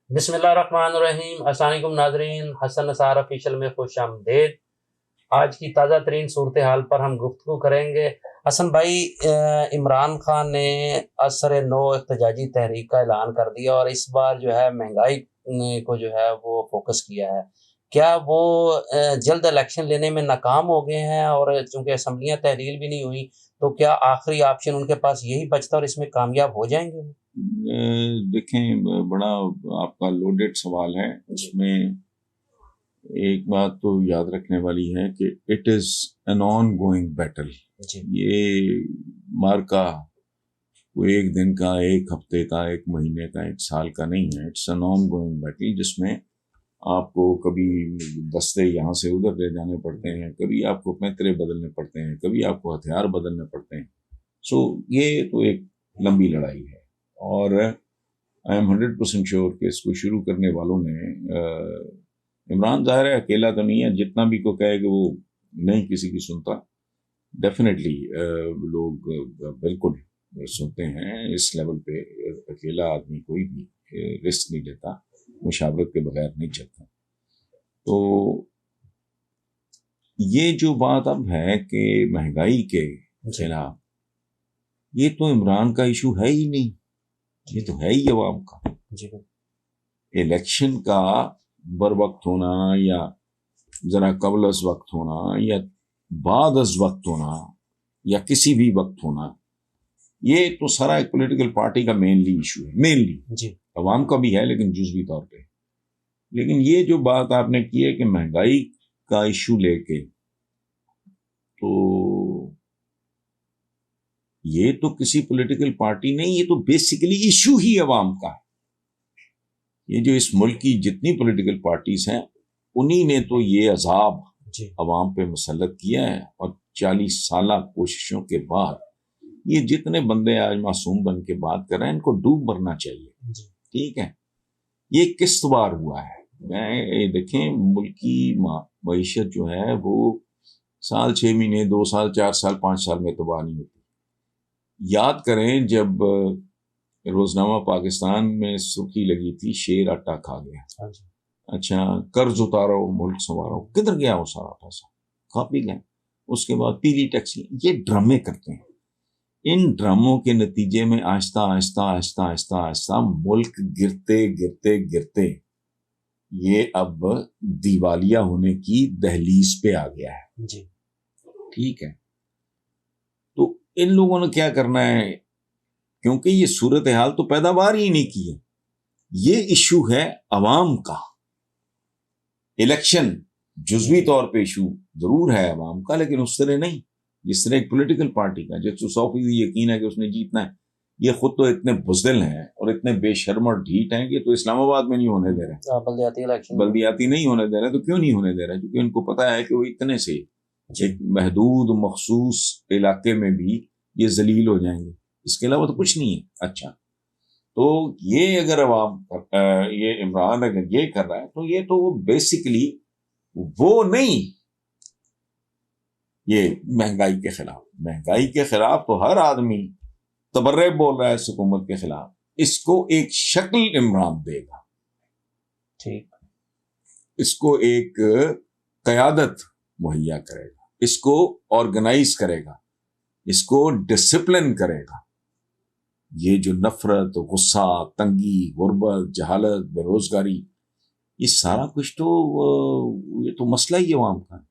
بسم اللہ الرحمن الرحیم۔ السلام علیکم ناظرین، حسن نثار آفیشیل میں خوش آمدید۔ آج کی تازہ ترین صورتحال پر ہم گفتگو کریں گے۔ حسن بھائی، عمران خان نے عصر نو احتجاجی تحریک کا اعلان کر دیا اور اس بار جو ہے مہنگائی کو جو ہے وہ فوکس کیا ہے۔ کیا وہ جلد الیکشن لینے میں ناکام ہو گئے ہیں؟ اور چونکہ اسمبلیاں تحلیل بھی نہیں ہوئی تو کیا آخری آپشن ان کے پاس یہی بچتا اور اس میں کامیاب ہو جائیں گے؟ دیکھیں، بڑا آپ کا لوڈڈ سوال ہے۔ اس میں ایک بات تو یاد رکھنے والی ہے کہ it is an ongoing battle. یہ مارکا کوئی ایک دن کا، ایک ہفتے کا، ایک مہینے کا، ایک سال کا نہیں ہے۔ It's an ongoing battle جس میں آپ کو کبھی دستے یہاں سے ادھر لے جانے پڑتے ہیں، کبھی آپ کو پیترے بدلنے پڑتے ہیں، کبھی آپ کو ہتھیار بدلنے پڑتے ہیں۔ سو یہ تو ایک لمبی لڑائی ہے، اور آئی ایم 100% شیور کہ اس کو شروع کرنے والوں نے عمران ظاہر ہے اکیلا تو نہیں ہے، جتنا بھی کو کہے کہ وہ نہیں کسی کی سنتا، ڈیفینیٹلی لوگ بالکل سنتے ہیں۔ اس لیول پہ اکیلا آدمی کوئی بھی رسک نہیں لیتا، مشاورت کے بغیر نہیں چلتا۔ تو یہ جو بات اب ہے کہ مہنگائی کے خلاف، یہ تو عمران کا ایشو ہے ہی نہیں، یہ تو ہے ہی عوام کا۔ الیکشن کا بر وقت ہونا یا ذرا قبل از وقت ہونا یا بعد از وقت ہونا یا کسی بھی وقت ہونا، یہ تو سارا ایک پولیٹیکل پارٹی کا مینلی ایشو ہے، مینلی عوام کا بھی ہے لیکن جزوی طور پہ۔ لیکن یہ جو بات آپ نے کی ہے کہ مہنگائی کا ایشو لے کے، تو یہ تو کسی پولیٹیکل پارٹی نہیں، یہ تو بیسیکلی ایشو ہی عوام کا ہے۔ یہ جو اس ملک کی جتنی پولیٹیکل پارٹیز ہیں، انہی نے تو یہ عذاب عوام پہ مسلط کیا ہے، اور 40 سالہ کوششوں کے بعد یہ جتنے بندے آج معصوم بن کے بات کر رہے ہیں، ان کو ڈوب مرنا چاہیے۔ ٹھیک ہے، یہ قسط وار ہوا ہے۔ دیکھیں، ملکی معیشت جو ہے وہ سال 6 مہینے 2 سال 4 سال 5 سال میں تباہ نہیں ہوتی۔ یاد کریں جب روزنامہ پاکستان میں سرخی لگی تھی شیر آٹا کھا گیا، اچھا قرض اتارو ملک سنوارو، کدھر گیا وہ سارا پیسہ؟ کھا پی گئے۔ اس کے بعد پیلی ٹیکسی، یہ ڈرامے کرتے ہیں۔ ان ڈراموں کے نتیجے میں آہستہ آہستہ آہستہ آہستہ آہستہ ملک گرتے گرتے گرتے یہ اب دیوالیہ ہونے کی دہلیز پہ آ گیا ہے۔ ٹھیک ہے، تو ان لوگوں نے کیا کرنا ہے؟ کیونکہ یہ صورتحال تو پیداوار ہی نہیں کی ہے، یہ ایشو ہے عوام کا۔ الیکشن جزوی طور پہ ایشو ضرور ہے عوام کا، لیکن اس طرح نہیں جس طرح ایک پولیٹیکل پارٹی کا، جس کو 100% یقین ہے کہ اس نے جیتنا ہے۔ یہ خود تو اتنے بزدل ہیں اور اتنے بے شرم اور ڈھیٹ ہیں کہ تو اسلام آباد میں نہیں ہونے دے رہے، بلدیاتی نہیں ہونے دے رہے۔ تو کیوں نہیں ہونے دے رہے؟ کیونکہ ان کو پتا ہے کہ وہ اتنے سے ایک محدود مخصوص علاقے میں بھی یہ ذلیل ہو جائیں گے، اس کے علاوہ تو کچھ نہیں ہے۔ اچھا، تو یہ اگر عوام یہ عمران اگر یہ کر رہا ہے تو یہ تو وہ بیسیکلی وہ نہیں، یہ مہنگائی کے خلاف تو ہر آدمی تبرع بول رہا ہے اس حکومت کے خلاف۔ اس کو ایک شکل عمران دے گا، ٹھیک، اس کو ایک قیادت مہیا کرے گا، اس کو آرگنائز کرے گا، اس کو ڈسپلن کرے گا۔ یہ جو نفرت، غصہ، تنگی، غربت، جہالت، بے روزگاری، یہ سارا کچھ تو یہ تو مسئلہ ہی عوام کا ہے۔